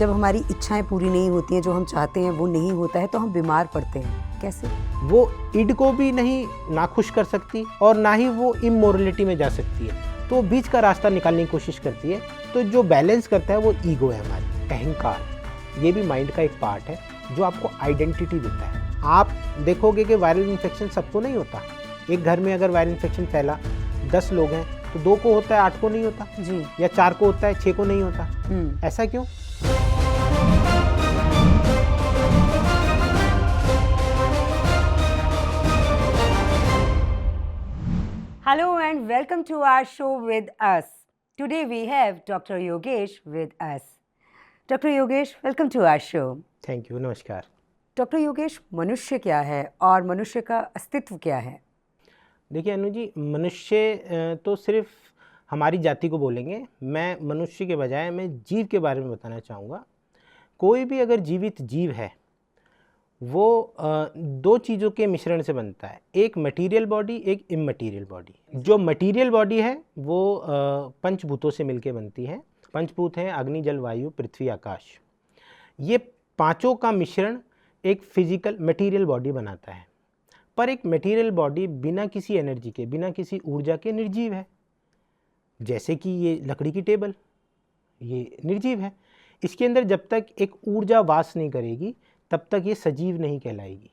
जब हमारी इच्छाएं पूरी नहीं होती हैं, जो हम चाहते हैं वो नहीं होता है, तो हम बीमार पड़ते हैं। कैसे? वो ईड को भी नहीं नाखुश कर सकती और ना ही वो इमोरलिटी में जा सकती है, तो वो बीच का रास्ता निकालने की कोशिश करती है। तो जो बैलेंस करता है वो ईगो है, हमारी अहंकार। ये भी माइंड का एक पार्ट है जो आपको आइडेंटिटी देता है। आप देखोगे कि वायरल इन्फेक्शन सबको नहीं होता। एक घर में अगर वायरल इन्फेक्शन फैला, 10 लोग हैं तो 2 को होता है, 8 को नहीं होता जी। या 4 को होता है, 6 को नहीं होता। ऐसा क्यों? Hello and welcome to our show with us. Today we have Dr. Yogesh with us. Dr. Yogesh, welcome to our show. Thank you, नमस्कार। डॉक्टर योगेश, मनुष्य क्या है और मनुष्य का अस्तित्व क्या है? देखिए अनु जी, मनुष्य तो सिर्फ हमारी जाति को बोलेंगे। मैं मनुष्य के बजाय मैं जीव के बारे में बताना चाहूँगा। कोई भी अगर जीवित जीव है वो 2 चीज़ों के मिश्रण से बनता है, एक मटेरियल बॉडी, एक इममटेरियल बॉडी। जो मटेरियल बॉडी है वो पंचभूतों से मिलके बनती है। पंचभूत हैं अग्नि, जल, वायु, पृथ्वी, आकाश। ये पांचों का मिश्रण एक फिजिकल मटेरियल बॉडी बनाता है। पर एक मटेरियल बॉडी बिना किसी एनर्जी के, बिना किसी ऊर्जा के निर्जीव है। जैसे कि ये लकड़ी की टेबल, ये निर्जीव है। इसके अंदर जब तक एक ऊर्जा वास नहीं करेगी तब तक ये सजीव नहीं कहलाएगी।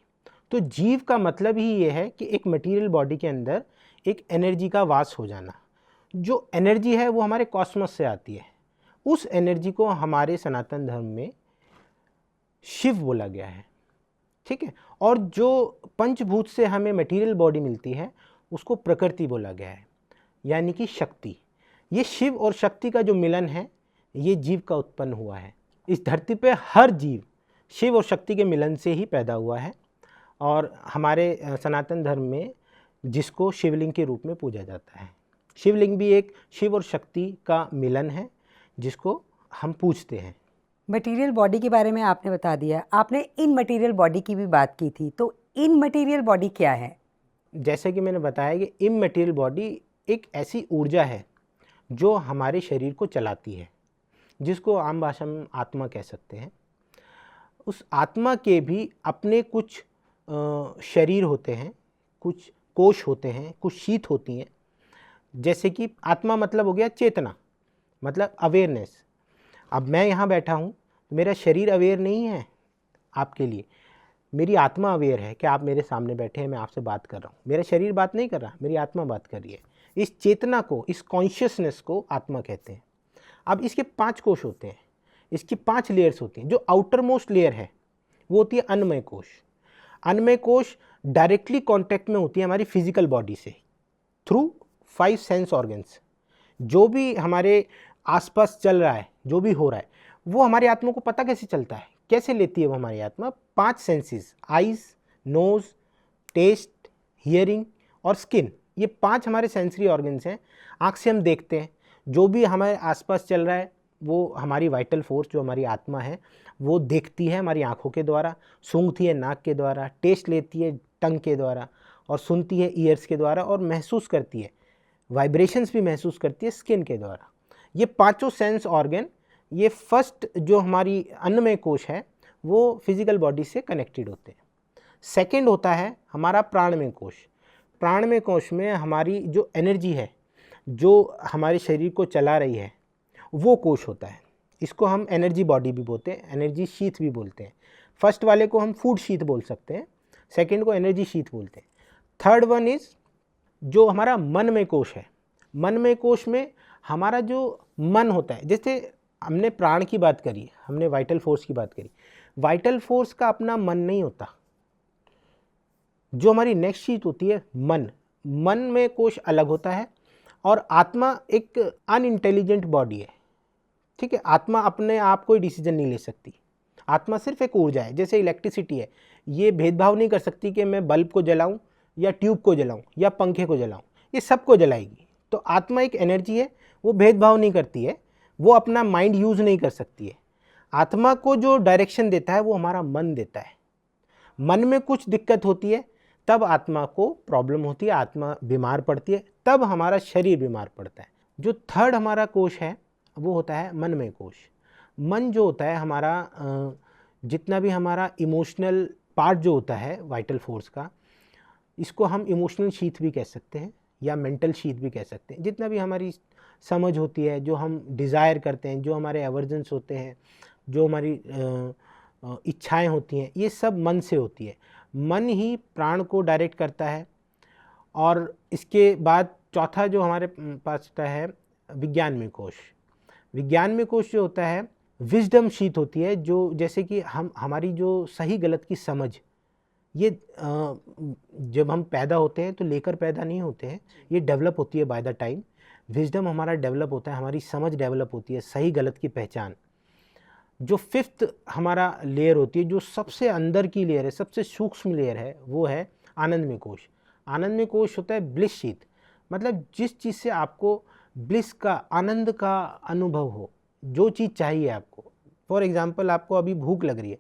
तो जीव का मतलब ही ये है कि एक मटेरियल बॉडी के अंदर एक एनर्जी का वास हो जाना। जो एनर्जी है वो हमारे कॉस्मोस से आती है। उस एनर्जी को हमारे सनातन धर्म में शिव बोला गया है, ठीक है। और जो पंचभूत से हमें मटेरियल बॉडी मिलती है उसको प्रकृति बोला गया है, यानी कि शक्ति। ये शिव और शक्ति का जो मिलन है ये जीव का उत्पन्न हुआ है। इस धरती पे हर जीव शिव और शक्ति के मिलन से ही पैदा हुआ है। और हमारे सनातन धर्म में जिसको शिवलिंग के रूप में पूजा जाता है। शिवलिंग भी एक शिव और शक्ति का मिलन है जिसको हम पूजते हैं। मटेरियल बॉडी के बारे में आपने बता दिया, आपने इन मटेरियल बॉडी की भी बात की थी, तो इन मटेरियल बॉडी क्या है? जैसे कि मैंने बताया कि इममटेरियल बॉडी एक ऐसी ऊर्जा है जो हमारे शरीर को चलाती है, जिसको आम भाषा में आत्मा कह सकते हैं। उस आत्मा के भी अपने कुछ शरीर होते हैं, कुछ कोश होते हैं, कुछ शीत होती हैं। जैसे कि आत्मा मतलब हो गया चेतना, मतलब अवेयरनेस। अब मैं यहाँ बैठा हूँ, मेरा शरीर अवेयर नहीं है आपके लिए, मेरी आत्मा अवेयर है कि आप मेरे सामने बैठे हैं, मैं आपसे बात कर रहा हूँ। मेरा शरीर बात नहीं कर रहा, मेरी आत्मा बात कर रही है। इस चेतना को, इस कॉन्शियसनेस को आत्मा कहते हैं। अब इसके 5 कोश होते हैं, इसकी 5 लेयर्स होती हैं। जो आउटर मोस्ट लेयर है वो होती है अन्नमय कोश। अन्नमय कोश डायरेक्टली कांटेक्ट में होती है हमारी फिजिकल बॉडी से थ्रू 5 सेंस ऑर्गन्स। जो भी हमारे आसपास चल रहा है, जो भी हो रहा है, वो हमारी आत्मा को पता कैसे चलता है, कैसे लेती है वो हमारी आत्मा? 5 senses, eyes, nose, taste, hearing और स्किन। ये 5 हमारे सेंसरी ऑर्गन्स हैं। आँख से हम देखते हैं, जो भी हमारे आसपास चल रहा है वो हमारी वाइटल फोर्स, जो हमारी आत्मा है, वो देखती है हमारी आँखों के द्वारा, सूंघती है नाक के द्वारा, टेस्ट लेती है टंग के द्वारा और सुनती है ईयर्स के द्वारा और महसूस करती है, वाइब्रेशंस भी महसूस करती है स्किन के द्वारा। ये 5 सेंस ऑर्गन, ये फर्स्ट जो हमारी अन्नमय कोश है वो फिजिकल बॉडी से कनेक्टेड होते हैं। सेकेंड होता है हमारा प्राणमय कोश। प्राणमय कोश में हमारी जो एनर्जी है, जो हमारे शरीर को चला रही है, वो कोश होता है। इसको हम एनर्जी बॉडी भी बोलते हैं, एनर्जी शीथ भी बोलते हैं। फर्स्ट वाले को हम फूड शीथ बोल सकते हैं, सेकंड को एनर्जी शीथ बोलते हैं। थर्ड वन इज़ जो हमारा मनमय कोश है। मनमय कोश में हमारा जो मन होता है, जैसे हमने प्राण की बात करी, हमने वाइटल फोर्स की बात करी। वाइटल फोर्स का अपना मन नहीं होता। जो हमारी नेक्स्ट शीथ होती है मन में कोश अलग होता है। और आत्मा एक अनइंटेलिजेंट बॉडी है, ठीक है। आत्मा अपने आप कोई डिसीजन नहीं ले सकती। आत्मा सिर्फ एक ऊर्जा है, जैसे इलेक्ट्रिसिटी है। ये भेदभाव नहीं कर सकती कि मैं बल्ब को जलाऊं या ट्यूब को जलाऊं या पंखे को जलाऊं, ये सबको जलाएगी। तो आत्मा एक एनर्जी है, वो भेदभाव नहीं करती है, वो अपना माइंड यूज़ नहीं कर सकती है। आत्मा को जो डायरेक्शन देता है वो हमारा मन देता है। मन में कुछ दिक्कत होती है तब आत्मा को प्रॉब्लम होती है, आत्मा बीमार पड़ती है, तब हमारा शरीर बीमार पड़ता है। जो थर्ड हमारा कोश है वो होता है मनमय कोश। मन जो होता है हमारा, जितना भी हमारा इमोशनल पार्ट जो होता है वाइटल फोर्स का, इसको हम इमोशनल शीथ भी कह सकते हैं या मेंटल शीथ भी कह सकते हैं। जितना भी हमारी समझ होती है, जो हम डिज़ायर करते हैं, जो हमारे एवर्जेंस होते हैं, जो हमारी इच्छाएं होती हैं, ये सब मन से होती है। मन ही प्राण को डायरेक्ट करता है। और इसके बाद चौथा जो हमारे पास होता है विज्ञानमय कोश। विज्ञानमय कोश जो होता है विजडम शीत होती है, जो जैसे कि हमारी जो सही गलत की समझ, ये जब हम पैदा होते हैं तो लेकर पैदा नहीं होते हैं, ये डेवलप होती है बाय द टाइम। विजडम हमारा डेवलप होता है, हमारी समझ डेवलप होती है, सही गलत की पहचान। जो फिफ्थ हमारा लेयर होती है, जो सबसे अंदर की लेयर है, सबसे सूक्ष्म लेयर है, वो है आनंदमय कोश। आनंदमय कोश होता है ब्लिस शीत, मतलब जिस चीज़ से आपको ब्लिस का, आनंद का अनुभव हो, जो चीज़ चाहिए आपको। फॉर एग्जांपल, आपको अभी भूख लग रही है,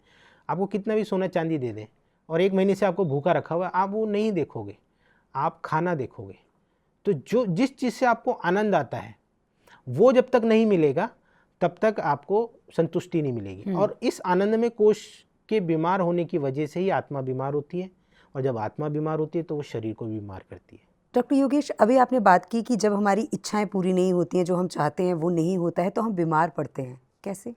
आपको कितना भी सोना चांदी दे दें और 1 महीने से आपको भूखा रखा हुआ है, आप वो नहीं देखोगे, आप खाना देखोगे। तो जो जिस चीज़ से आपको आनंद आता है वो जब तक नहीं मिलेगा तब तक आपको संतुष्टि नहीं मिलेगी। और इस आनंदमय कोश के बीमार होने की वजह से ही आत्मा बीमार होती है, और जब आत्मा बीमार होती है तो वो शरीर को भी बीमार करती है। डॉक्टर योगेश, अभी आपने बात की कि जब हमारी इच्छाएं पूरी नहीं होती हैं, जो हम चाहते हैं वो नहीं होता है, तो हम बीमार पड़ते हैं। कैसे?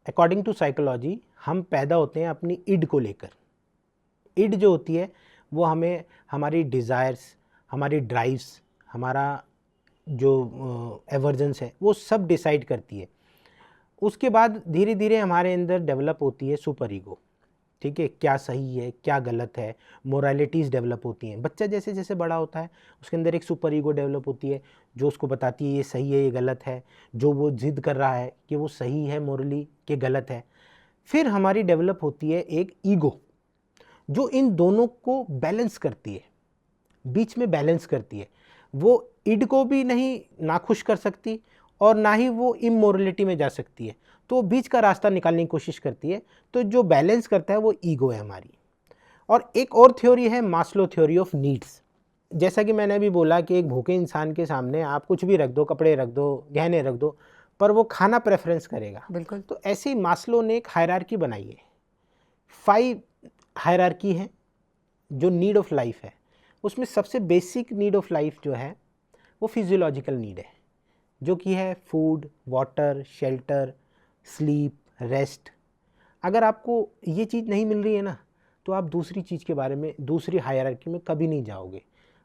अकॉर्डिंग टू साइकोलॉजी, हम पैदा होते हैं अपनी इड को लेकर। इड जो होती है वो हमें हमारी डिज़ायर्स, हमारी ड्राइव्स, हमारा जो एवर्जेंस है, वो सब डिसाइड करती है। उसके बाद धीरे धीरे हमारे अंदर डेवलप होती है सुपर ईगो। ठीक है, क्या सही है, क्या गलत है, मोरालिटीज़ डेवलप होती हैं। बच्चा जैसे जैसे बड़ा होता है उसके अंदर एक सुपर ईगो डेवलप होती है, जो उसको बताती है ये सही है, ये गलत है, जो वो जिद कर रहा है कि वो सही है मोरली, कि गलत है। फिर हमारी डेवलप होती है एक ईगो, जो इन दोनों को बैलेंस करती है, बीच में बैलेंस करती है। वो इड को भी नहीं नाखुश कर सकती और ना ही वो इमोरलिटी में जा सकती है, तो बीच का रास्ता निकालने की कोशिश करती है। तो जो बैलेंस करता है वो ईगो है हमारी। और एक और थ्योरी है मास्लो थ्योरी ऑफ नीड्स। जैसा कि मैंने अभी बोला कि एक भूखे इंसान के सामने आप कुछ भी रख दो, कपड़े रख दो, गहने रख दो, पर वो खाना प्रेफरेंस करेगा। बिल्कुल। तो ऐसे ही मास्लो ने एक हायरार्की बनाई है, 5 हायरार्की है जो नीड ऑफ लाइफ है। उसमें सबसे बेसिक नीड ऑफ लाइफ जो है वो फिजियोलॉजिकल नीड है, जो कि है food, water, shelter, sleep, rest. अगर आपको ये चीज़ नहीं मिल रही है ना, तो आप दूसरी चीज़ के बारे में, दूसरी हायरार्की में कभी नहीं जाओगे।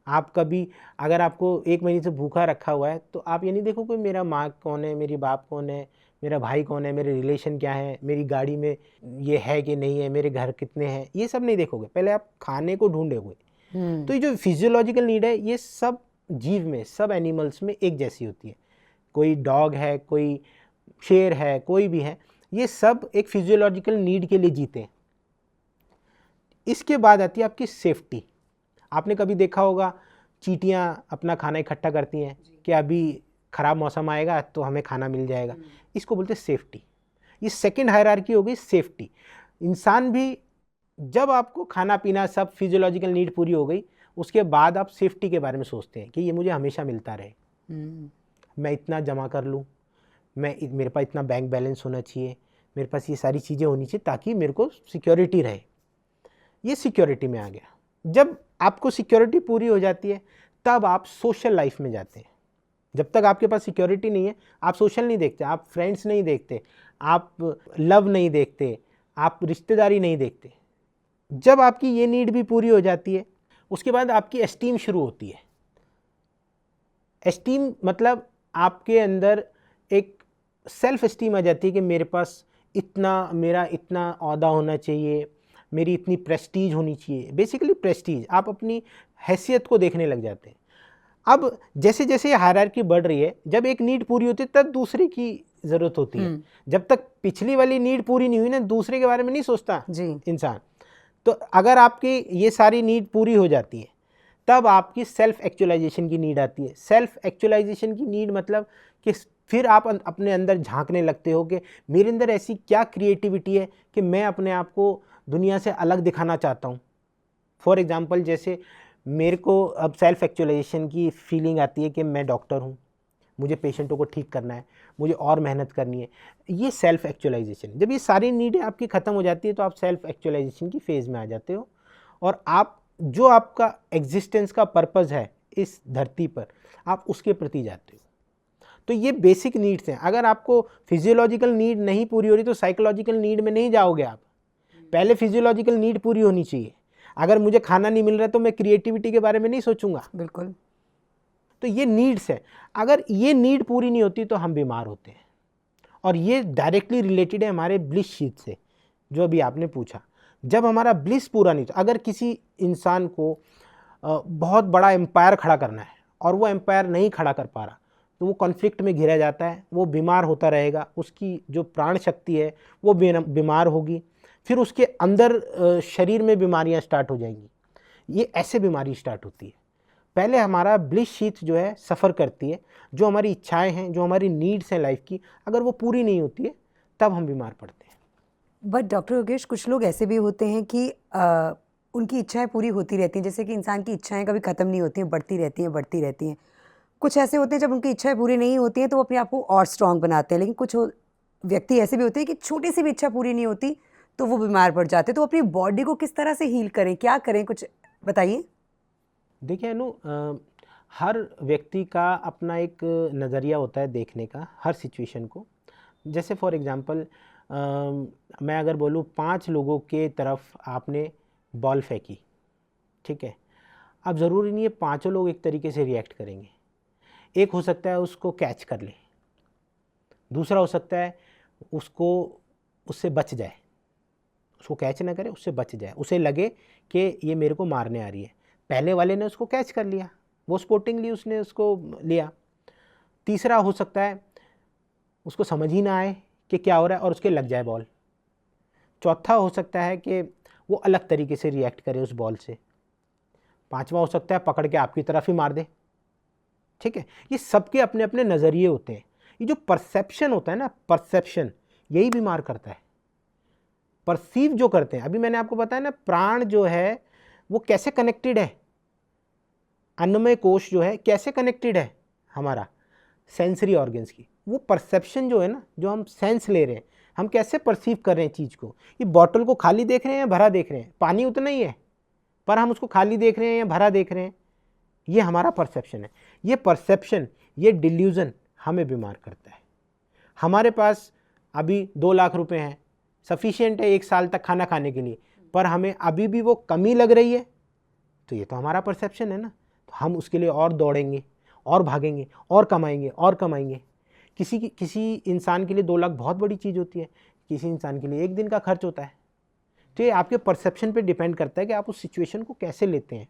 आप कभी, अगर आपको 1 महीने से भूखा रखा हुआ है, तो आप ये नहीं देखोगे मेरा माँ कौन है, मेरी बाप कौन है, मेरा भाई कौन है, मेरे रिलेशन क्या है, मेरी गाड़ी में ये है कि नहीं है, मेरे घर कितने हैं, ये सब नहीं देखोगे। पहले आप खाने को ढूंढोगे। तो ये जो फिजियोलॉजिकल नीड है, ये सब जीव में, सब एनिमल्स में एक जैसी होती है। कोई डॉग है, कोई शेर है, कोई भी है, ये सब एक फिजियोलॉजिकल नीड के लिए जीते हैं। इसके बाद आती है आपकी सेफ्टी। आपने कभी देखा होगा चींटियां अपना खाना इकट्ठा करती हैं कि अभी ख़राब मौसम आएगा तो हमें खाना मिल जाएगा। इसको बोलते हैं सेफ्टी। ये सेकंड हायरार्की हो गई सेफ्टी। इंसान भी, जब आपको खाना पीना सब फिजियोलॉजिकल नीड पूरी हो गई, उसके बाद आप सेफ्टी के बारे में सोचते हैं कि ये मुझे हमेशा मिलता रहे, मैं इतना जमा कर लूँ, मेरे पास इतना बैंक बैलेंस होना चाहिए, मेरे पास ये सारी चीज़ें होनी चाहिए ताकि मेरे को सिक्योरिटी रहे। ये सिक्योरिटी में आ गया। जब आपको सिक्योरिटी पूरी हो जाती है तब आप सोशल लाइफ में जाते हैं। जब तक आपके पास सिक्योरिटी नहीं है, आप सोशल नहीं देखते, आप फ्रेंड्स नहीं देखते, आप लव नहीं देखते, आप रिश्तेदारी नहीं देखते। जब आपकी ये नीड भी पूरी हो जाती है, उसके बाद आपकी एस्टीम शुरू होती है। एस्टीम मतलब आपके अंदर एक सेल्फ एस्टीम आ जाती है कि मेरे पास इतना, मेरा इतना औहदा होना चाहिए, मेरी इतनी प्रेस्टीज होनी चाहिए। बेसिकली प्रेस्टीज, आप अपनी हैसियत को देखने लग जाते हैं। अब जैसे जैसे हायरार्की बढ़ रही है, जब एक नीड पूरी होती है तब दूसरे की ज़रूरत होती है। जब तक पिछली वाली नीड पूरी नहीं हुई ना, दूसरे के बारे में नहीं सोचता इंसान। तो अगर आपकी ये सारी नीड पूरी हो जाती है तब आपकी सेल्फ एक्चुअलाइजेशन की नीड आती है। सेल्फ एक्चुअलाइजेशन की नीड मतलब कि फिर आप अपने अंदर झांकने लगते हो कि मेरे अंदर ऐसी क्या क्रिएटिविटी है कि मैं अपने आप को दुनिया से अलग दिखाना चाहता हूँ। फॉर एग्जांपल, जैसे मेरे को अब सेल्फ एक्चुअलाइजेशन की फीलिंग आती है कि मैं डॉक्टर हूँ, मुझे पेशेंटों को ठीक करना है, मुझे और मेहनत करनी है। ये सेल्फ एक्चुअलाइजेशन, जब ये सारी नीडें आपकी ख़त्म हो जाती है तो आप सेल्फ एक्चुअलाइजेशन की फेज़ में आ जाते हो, और आप जो आपका एग्जिस्टेंस का पर्पज़ है इस धरती पर, आप उसके प्रति जाते हो। तो ये बेसिक नीड्स हैं। अगर आपको फिजियोलॉजिकल नीड नहीं पूरी हो रही तो साइकोलॉजिकल नीड में नहीं जाओगे आप। पहले फिजियोलॉजिकल नीड पूरी होनी चाहिए। अगर मुझे खाना नहीं मिल रहा तो मैं क्रिएटिविटी के बारे में नहीं सोचूंगा। बिल्कुल। तो ये नीड्स है, अगर ये नीड पूरी नहीं होती तो हम बीमार होते हैं, और ये डायरेक्टली रिलेटेड है हमारे ब्लिस शीट से, जो अभी आपने पूछा। जब हमारा ब्लिस पूरा नहीं, तो अगर किसी इंसान को बहुत बड़ा एम्पायर खड़ा करना है और वो एम्पायर नहीं खड़ा कर पा रहा, तो वो कॉन्फ्लिक्ट में घिरा जाता है, वो बीमार होता रहेगा, उसकी जो प्राण शक्ति है वो बीमार होगी, फिर उसके अंदर शरीर में बीमारियां स्टार्ट हो जाएंगी। ये ऐसे बीमारी स्टार्ट होती है। पहले हमारा ब्लिस शीथ जो है सफ़र करती है, जो हमारी इच्छाएं हैं, जो हमारी नीड्स हैं लाइफ की, अगर वो पूरी नहीं होती है तब हम बीमार पड़ते हैं। बट डॉक्टर योगेश, कुछ लोग ऐसे भी होते हैं कि उनकी इच्छाएं पूरी होती रहती हैं, जैसे कि इंसान की इच्छाएं कभी ख़त्म नहीं होती हैं, बढ़ती रहती हैं बढ़ती रहती हैं। कुछ ऐसे होते हैं जब उनकी इच्छाएं पूरी नहीं होती हैं तो वो अपने आप को और स्ट्रॉन्ग बनाते हैं, लेकिन कुछ व्यक्ति ऐसे भी होते हैं कि छोटी सी भी इच्छा पूरी नहीं होती तो वो बीमार पड़ जाते हैं। तो अपनी बॉडी को किस तरह से हील करें, क्या करें, कुछ बताइए। देखिए अनु, हर व्यक्ति का अपना एक नज़रिया होता है देखने का हर सिचुएशन को। जैसे फॉर एग्ज़ाम्पल मैं अगर बोलूँ 5 लोगों के तरफ आपने बॉल फेंकी, ठीक है, अब ज़रूरी नहीं है पाँचों लोग एक तरीके से रिएक्ट करेंगे। एक हो सकता है उसको कैच कर ले, दूसरा हो सकता है उससे बच जाए, उसको कैच ना करे, उससे बच जाए, उसे लगे कि ये मेरे को मारने आ रही है। पहले वाले ने उसको कैच कर लिया, वो स्पोर्टिंगली उसने उसको लिया। तीसरा हो सकता है उसको समझ ही ना आए कि क्या हो रहा है और उसके लग जाए बॉल। चौथा हो सकता है कि वो अलग तरीके से रिएक्ट करे उस बॉल से। पांचवा हो सकता है पकड़ के आपकी तरफ ही मार दे। ठीक है, ये सबके अपने अपने नज़रिए होते हैं। ये जो परसेप्शन होता है ना, परसेप्शन यही बीमार करता है। परसीव जो करते हैं, अभी मैंने आपको बताया ना, प्राण जो है वो कैसे कनेक्टेड है, अन्नमय कोश जो है कैसे कनेक्टेड है हमारा सेंसरी ऑर्गन्स की। वो परसेप्शन जो है ना, जो हम सेंस ले रहे हैं, हम कैसे परसीव कर रहे हैं चीज़ को। ये बॉटल को खाली देख रहे हैं या भरा देख रहे हैं, पानी उतना ही है पर हम उसको खाली देख रहे हैं या भरा देख रहे हैं, ये हमारा परसेप्शन है। ये परसेप्शन, ये डिल्यूजन हमें बीमार करता है। हमारे पास अभी 2 लाख रुपए हैं, सफिशिएंट है 1 साल तक खाना खाने के लिए, पर हमें अभी भी वो कमी लग रही है, तो ये तो हमारा परसेप्शन है ना। तो हम उसके लिए और दौड़ेंगे और भागेंगे और कमाएंगे और कमाएंगे। किसी इंसान के लिए 2 लाख बहुत बड़ी चीज़ होती है, किसी इंसान के लिए 1 दिन का खर्च होता है। तो ये आपके परसेप्शन पे डिपेंड करता है कि आप उस सिचुएशन को कैसे लेते हैं।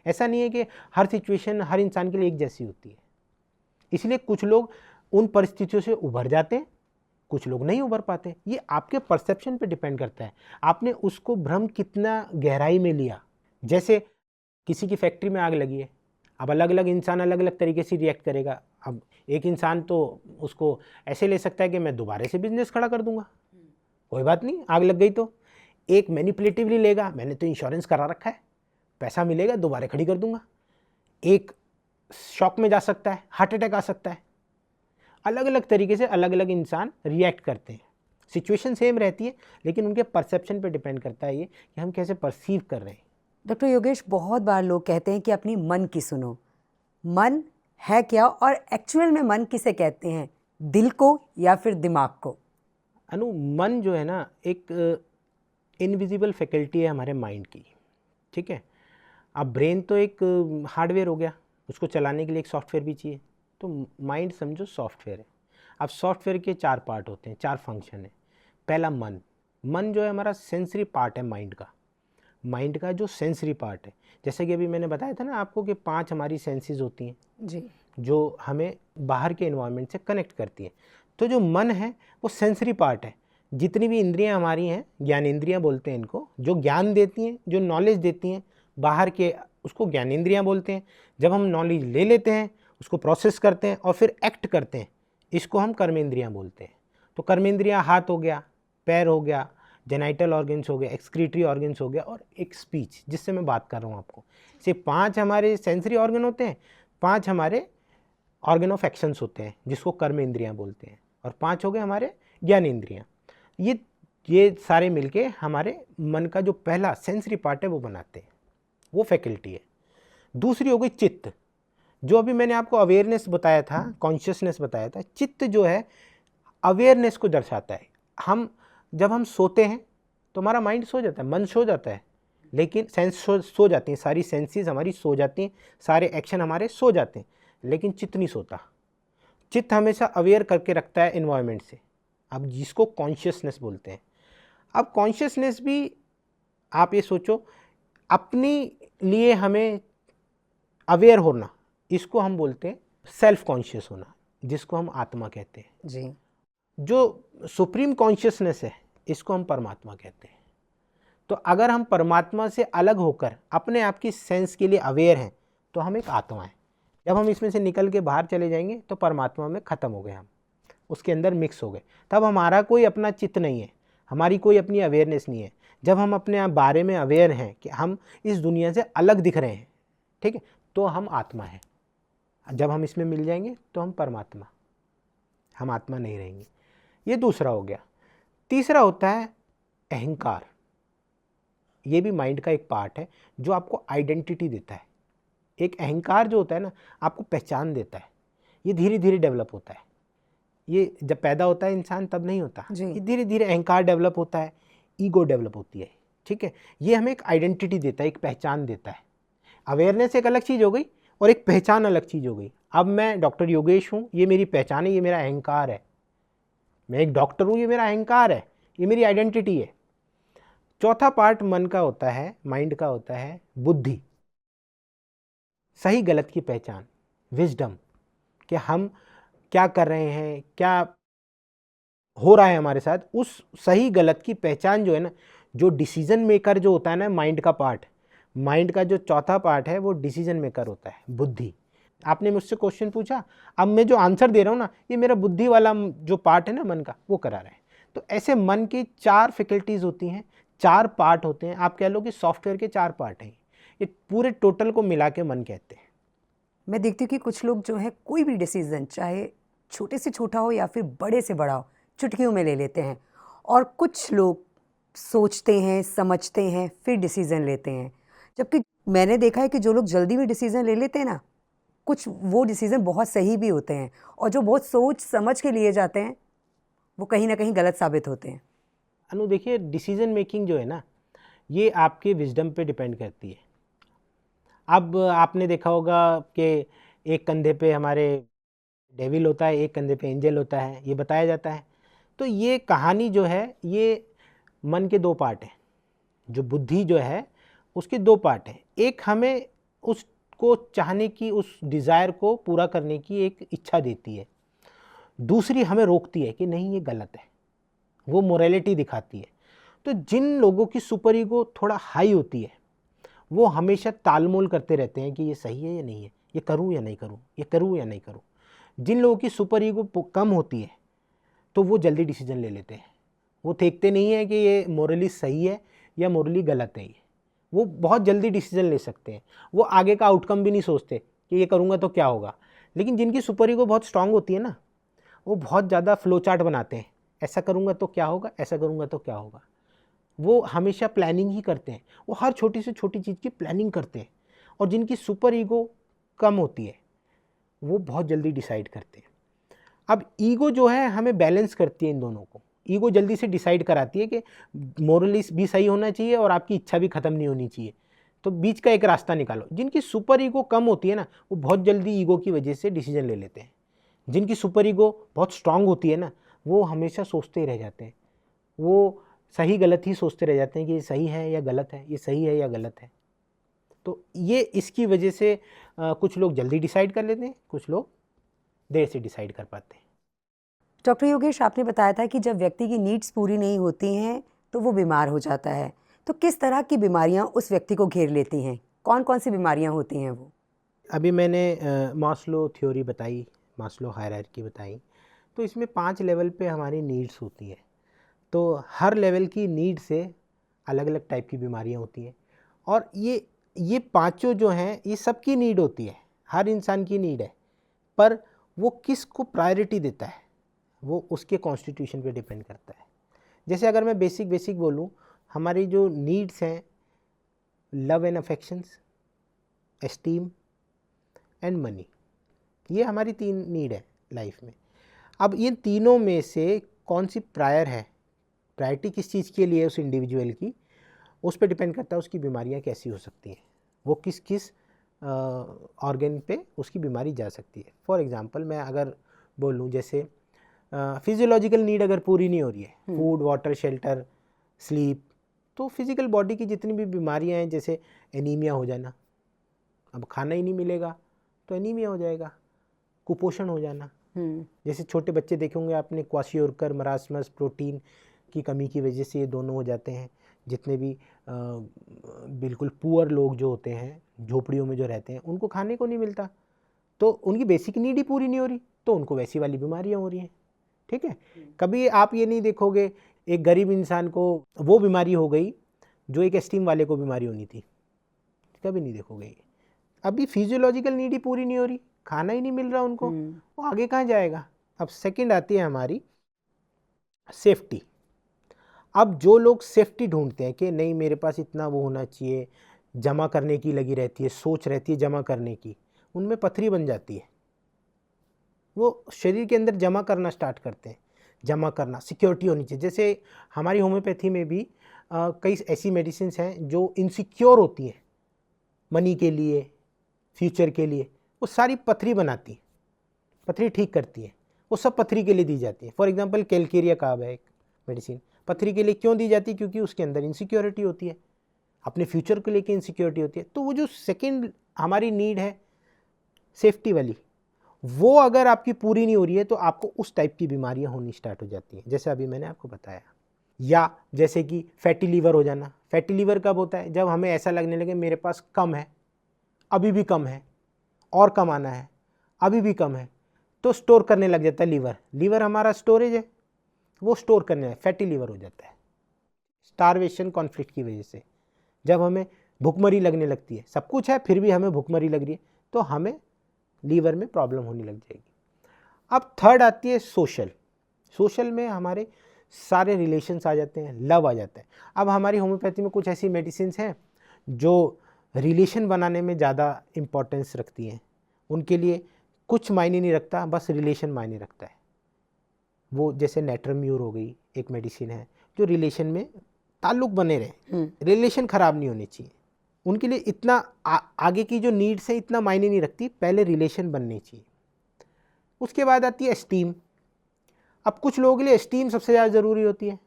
ऐसा नहीं है कि हर सिचुएशन हर इंसान के लिए एक जैसी होती है। इसलिए कुछ लोग उन परिस्थितियों से उभर जाते हैं, कुछ लोग नहीं उभर पाते। ये आपके परसेप्शन पे डिपेंड करता है, आपने उसको भ्रम कितना गहराई में लिया। जैसे किसी की फैक्ट्री में आग लगी है, अब अलग अलग इंसान अलग अलग तरीके से रिएक्ट करेगा। अब एक इंसान तो उसको ऐसे ले सकता है कि मैं दोबारा से बिजनेस खड़ा कर दूंगा, कोई बात नहीं, आग लग गई तो। एक मैनिपुलेटिवली लेगा, मैंने तो इंश्योरेंस करा रखा है, पैसा मिलेगा दोबारा खड़ी कर दूंगा। एक शॉक में जा सकता है, हार्ट अटैक आ सकता है। अलग अलग तरीके से अलग अलग इंसान रिएक्ट करते हैं। सिचुएशन सेम रहती है, लेकिन उनके परसेप्शन पे डिपेंड करता है ये कि हम कैसे परसीव कर रहे हैं। डॉक्टर योगेश, बहुत बार लोग कहते हैं कि अपनी मन की सुनो। मन है क्या, और एक्चुअल में मन किसे कहते हैं, दिल को या फिर दिमाग को? अनु, मन जो है ना, एक इनविजिबल फैकल्टी है हमारे माइंड की। ठीक है, अब ब्रेन तो एक हार्डवेयर हो गया, उसको चलाने के लिए एक सॉफ्टवेयर भी चाहिए। तो माइंड समझो सॉफ्टवेयर है। अब सॉफ्टवेयर के 4 पार्ट होते हैं, 4 फंक्शन है। पहला मन, मन जो है हमारा सेंसरी पार्ट है माइंड का जो सेंसरी पार्ट है। जैसे कि अभी मैंने बताया था ना आपको कि 5 हमारी सेंसेस होती हैं जी, जो हमें बाहर के एनवायरनमेंट से कनेक्ट करती है। तो जो मन है वो सेंसरी पार्ट है। जितनी भी इंद्रियां हमारी हैं, ज्ञानेंद्रियां बोलते हैं इनको, जो ज्ञान देती हैं, जो नॉलेज देती हैं बाहर के, उसको ज्ञानेंद्रियां बोलते हैं। जब हम नॉलेज ले लेते हैं, उसको प्रोसेस करते हैं और फिर एक्ट करते हैं, इसको हम कर्मेंद्रियां बोलते हैं। तो कर्मेंद्रियां हाथ हो गया, पैर हो गया, जेनाइटल ऑर्गन्स हो गए, एक्सक्रीटरी ऑर्गन्स हो गया, और एक स्पीच जिससे मैं बात कर रहा हूँ आपको। से 5 हमारे सेंसरी ऑर्गन होते हैं, 5 हमारे ऑर्गन ऑफ एक्शंस होते हैं जिसको कर्म इंद्रियां बोलते हैं, और 5 हो गए हमारे ज्ञान इंद्रियां। ये सारे मिलके हमारे मन का जो पहला सेंसरी पार्ट है वो बनाते हैं, वो फैकल्टी है। दूसरी हो गई चित्त, जो अभी मैंने आपको अवेयरनेस बताया था, कॉन्शियसनेस बताया था। चित्त जो है अवेयरनेस को दर्शाता है। जब हम सोते हैं तो हमारा माइंड सो जाता है, मन सो जाता है, लेकिन सेंस सो जाती हैं, सारी सेंसेस हमारी सो जाती हैं, सारे एक्शन हमारे सो जाते हैं, लेकिन चित्त नहीं सोता। चित्त हमेशा अवेयर करके रखता है इन्वायरमेंट से, अब जिसको कॉन्शियसनेस बोलते हैं। अब कॉन्शियसनेस भी आप ये सोचो, अपनी लिए हमें अवेयर होना, इसको हम बोलते हैं सेल्फ कॉन्शियस होना, जिसको हम आत्मा कहते हैं। जी। जो सुप्रीम कॉन्शियसनेस है इसको हम परमात्मा कहते हैं। तो अगर हम परमात्मा से अलग होकर अपने आप की सेंस के लिए अवेयर हैं तो हम एक आत्मा है। जब हम इसमें से निकल के बाहर चले जाएंगे तो परमात्मा में ख़त्म हो गए, हम उसके अंदर मिक्स हो गए। तब हमारा कोई अपना चित्त नहीं है, हमारी कोई अपनी अवेयरनेस नहीं है। जब हम अपने आप बारे में अवेयर हैं कि हम इस दुनिया से अलग दिख रहे हैं, ठीक है, तो हम आत्मा हैं। जब हम इसमें मिल जाएंगे तो हम परमात्मा, हम आत्मा नहीं रहेंगे। ये दूसरा हो गया। तीसरा होता है अहंकार। ये भी माइंड का एक पार्ट है जो आपको आइडेंटिटी देता है। एक अहंकार जो होता है ना, आपको पहचान देता है। ये धीरे धीरे डेवलप होता है। ये जब पैदा होता है इंसान तब नहीं होता, ये धीरे धीरे अहंकार डेवलप होता है, ईगो डेवलप होती है, ठीक है। ये हमें एक आइडेंटिटी देता है, एक पहचान देता है। अवेयरनेस एक अलग चीज़ हो गई और एक पहचान अलग चीज़ हो गई। अब मैं डॉक्टर योगेश हूँ, ये मेरी पहचान है, ये मेरा अहंकार है। मैं एक डॉक्टर हूँ, ये मेरा अहंकार है, ये मेरी आइडेंटिटी है। चौथा पार्ट मन का होता है, माइंड का होता है बुद्धि, सही गलत की पहचान, विजडम, कि हम क्या कर रहे हैं, क्या हो रहा है हमारे साथ, उस सही गलत की पहचान जो है ना, जो डिसीजन मेकर जो होता है ना, माइंड का पार्ट, माइंड का जो चौथा पार्ट है वो डिसीजन मेकर होता है, बुद्धि। आपने मुझसे क्वेश्चन पूछा, अब मैं जो आंसर दे रहा हूँ ना, ये मेरा बुद्धि वाला जो पार्ट है ना मन का, वो करा रहा है। तो ऐसे मन की 4 फैकल्टीज होती हैं, 4 पार्ट होते हैं। आप कह लो कि सॉफ्टवेयर के 4 पार्ट हैं। ये पूरे टोटल को मिला के मन कहते हैं। मैं देखती हूँ कि कुछ लोग जो है कोई भी डिसीज़न, चाहे छोटे से छोटा हो या फिर बड़े से बड़ा हो, चुटकियों में ले लेते हैं। और कुछ लोग सोचते हैं, समझते हैं, फिर डिसीज़न लेते हैं। जबकि मैंने देखा है कि जो लोग जल्दी में डिसीज़न ले लेते हैं ना, कुछ वो डिसीज़न बहुत सही भी होते हैं, और जो बहुत सोच समझ के लिए जाते हैं वो कहीं ना कहीं गलत साबित होते हैं। अनु देखिए, डिसीजन मेकिंग जो है ना, ये आपके विजडम पे डिपेंड करती है। अब आपने देखा होगा कि एक कंधे पे हमारे डेविल होता है, एक कंधे पे एंजल होता है, ये बताया जाता है। तो ये कहानी जो है, ये मन के 2 पार्ट हैं। जो बुद्धि जो है उसके 2 पार्ट हैं। एक हमें उसको चाहने की, उस डिज़ायर को पूरा करने की एक इच्छा देती है, दूसरी हमें रोकती है कि नहीं ये गलत है, वो मोरालिटी दिखाती है। तो जिन लोगों की सुपर ईगो थोड़ा हाई होती है वो हमेशा तालमोल करते रहते हैं कि ये सही है या नहीं है, ये करूं या नहीं करूं, ये करूं या नहीं करूं। जिन लोगों की सुपर ईगो कम होती है तो वो जल्दी डिसीजन ले लेते हैं। वो देखते नहीं है कि ये मोरली सही है या मोरली गलत है। वो बहुत जल्दी डिसीजन ले सकते हैं। वो आगे का आउटकम भी नहीं सोचते कि ये करूँगा तो क्या होगा। लेकिन जिनकी सुपर ईगो बहुत स्ट्रांग होती है ना, वो बहुत ज़्यादा फ्लो चार्ट बनाते हैं, ऐसा करूँगा तो क्या होगा, ऐसा करूँगा तो क्या होगा। वो हमेशा प्लानिंग ही करते हैं, वो हर छोटी से छोटी चीज़ की प्लानिंग करते हैं। और जिनकी सुपर ईगो कम होती है वो बहुत जल्दी डिसाइड करते हैं। अब ईगो जो है हमें बैलेंस करती है इन दोनों को। ईगो जल्दी से डिसाइड कराती है कि मोरली भी सही होना चाहिए और आपकी इच्छा भी ख़त्म नहीं होनी चाहिए, तो बीच का एक रास्ता निकालो। जिनकी सुपर ईगो कम होती है ना, वो बहुत जल्दी ईगो की वजह से डिसीजन ले लेते हैं। जिनकी सुपर ईगो बहुत स्ट्रांग होती है ना, वो हमेशा सोचते ही रह जाते हैं, वो सही गलत ही सोचते रह जाते हैं कि ये सही है या गलत है, ये सही है या गलत है। तो ये इसकी वजह से कुछ लोग जल्दी डिसाइड कर लेते हैं, कुछ लोग देर से डिसाइड कर पाते हैं। डॉक्टर योगेश, आपने बताया था कि जब व्यक्ति की नीड्स पूरी नहीं होती हैं तो वो बीमार हो जाता है। तो किस तरह की बीमारियां उस व्यक्ति को घेर लेती हैं? कौन कौन सी बीमारियां होती हैं वो? अभी मैंने मास्लो थ्योरी बताई, मास्लो हायरार्की बताई। तो इसमें 5 लेवल पे हमारी नीड्स होती है। तो हर लेवल की नीड से अलग अलग टाइप की बीमारियां होती हैं। और ये पांचों जो हैं, ये सबकी नीड होती है, हर इंसान की नीड है। पर वो किस को प्रायोरिटी देता है वो उसके कॉन्स्टिट्यूशन पे डिपेंड करता है। जैसे अगर मैं बेसिक बोलूँ, हमारी जो नीड्स हैं, love and affections, esteem and money, ये हमारी 3 नीड है लाइफ में। अब इन तीनों में से कौन सी प्रायोरिटी किस चीज़ के लिए है उस इंडिविजुअल की, उस पर डिपेंड करता है उसकी बीमारियां कैसी हो सकती हैं, वो किस किस ऑर्गन पे उसकी बीमारी जा सकती है। फॉर एग्जांपल मैं अगर बोलूँ, जैसे फिजियोलॉजिकल नीड अगर पूरी नहीं हो रही है, फूड, वाटर, शेल्टर, स्लीप, तो फिजिकल बॉडी की जितनी भी बीमारियां हैं, जैसे एनीमिया हो जाना, अब खाना ही नहीं मिलेगा तो एनीमिया हो जाएगा, कुपोषण हो जाना, जैसे छोटे बच्चे देखे होंगे आपने, क्वाशियोरकर, मरासमस, प्रोटीन की कमी की वजह से ये दोनों हो जाते हैं। जितने भी बिल्कुल पुअर लोग जो होते हैं, झोपड़ियों में जो रहते हैं, उनको खाने को नहीं मिलता, तो उनकी बेसिक नीड ही पूरी नहीं हो रही, तो उनको वैसी वाली बीमारियां हो रही हैं। ठीक है, कभी आप ये नहीं देखोगे एक गरीब इंसान को वो बीमारी हो गई जो एक एस्टीम वाले को बीमारी होनी थी, कभी नहीं देखोगे। अभी फिजियोलॉजिकल नीड ही पूरी नहीं हो रही, खाना ही नहीं मिल रहा उनको, वो आगे कहाँ जाएगा। अब सेकंड आती है हमारी सेफ्टी। अब जो लोग सेफ्टी ढूंढते हैं कि नहीं मेरे पास इतना वो होना चाहिए, जमा करने की लगी रहती है, सोच रहती है जमा करने की, उनमें पथरी बन जाती है। वो शरीर के अंदर जमा करना स्टार्ट करते हैं, जमा करना, सिक्योरिटी होनी चाहिए। जैसे हमारी होम्योपैथी में भी कई ऐसी मेडिसिन हैं जो इनसिक्योर होती हैं मनी के लिए, फ्यूचर के लिए, वो सारी पथरी बनाती है, पथरी ठीक करती है, वो सब पथरी के लिए दी जाती है। फॉर एग्जांपल कैलकेरिया काब है एक मेडिसिन, पथरी के लिए क्यों दी जाती है, क्योंकि उसके अंदर इनसिक्योरिटी होती है, अपने फ्यूचर को लेकर इनसिक्योरिटी होती है। तो वो जो सेकंड हमारी नीड है सेफ्टी वाली, वो अगर आपकी पूरी नहीं हो रही है तो आपको उस टाइप की बीमारियां होनी स्टार्ट हो जाती हैं, जैसे अभी मैंने आपको बताया। या जैसे कि फैटी लीवर हो जाना। फैटी लीवर कब होता है, जब हमें ऐसा लगने लगे मेरे पास कम है, अभी भी कम है, और कम आना है, अभी भी कम है, तो स्टोर करने लग जाता है लीवर। लीवर हमारा स्टोरेज है, वो स्टोर करने लगे, फैटी लीवर हो जाता है। स्टारवेशन कॉन्फ्लिक्ट की वजह से जब हमें भूखमरी लगने लगती है, सब कुछ है फिर भी हमें भूखमरी लग रही है, तो हमें लीवर में प्रॉब्लम होने लग जाएगी। अब थर्ड आती है सोशल। सोशल में हमारे सारे रिलेशंस आ जाते हैं, लव आ जाता है। अब हमारी होम्योपैथी में कुछ ऐसी मेडिसिन हैं जो रिलेशन बनाने में ज़्यादा इम्पोर्टेंस रखती हैं, उनके लिए कुछ मायने नहीं रखता, बस रिलेशन मायने रखता है। वो जैसे नेट्रम्यूर हो गई, एक मेडिसिन है जो रिलेशन में ताल्लुक बने रहे, रिलेशन ख़राब नहीं होने चाहिए, उनके लिए इतना आगे की जो नीड्स है इतना मायने नहीं रखती, पहले रिलेशन बनने चाहिए। उसके बाद आती है एस्टीम। अब कुछ लोगों के लिए एस्टीम सबसे ज़्यादा ज़रूरी होती है,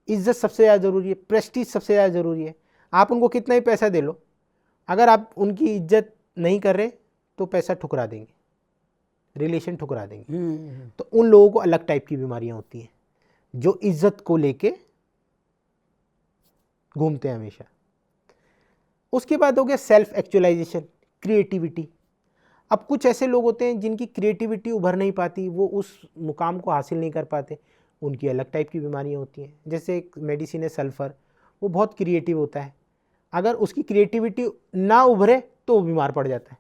इज्जत सबसे ज़्यादा ज़रूरी है, प्रेस्टीज सबसे ज़्यादा ज़रूरी है। आप उनको कितना ही पैसा दे लो, अगर आप उनकी इज्जत नहीं कर रहे तो पैसा ठुकरा देंगे, रिलेशन ठुकरा देंगे। तो उन लोगों को अलग टाइप की बीमारियां होती हैं जो इज्जत को लेके घूमते हैं हमेशा। उसके बाद हो गया सेल्फ एक्चुअलाइजेशन, क्रिएटिविटी। अब कुछ ऐसे लोग होते हैं जिनकी क्रिएटिविटी उभर नहीं पाती, वो उस मुकाम को हासिल नहीं कर पाते, उनकी अलग टाइप की बीमारियां होती हैं। जैसे एक मेडिसिन है सल्फर, वो बहुत क्रिएटिव होता है, अगर उसकी क्रिएटिविटी ना उभरे तो वो बीमार पड़ जाता है।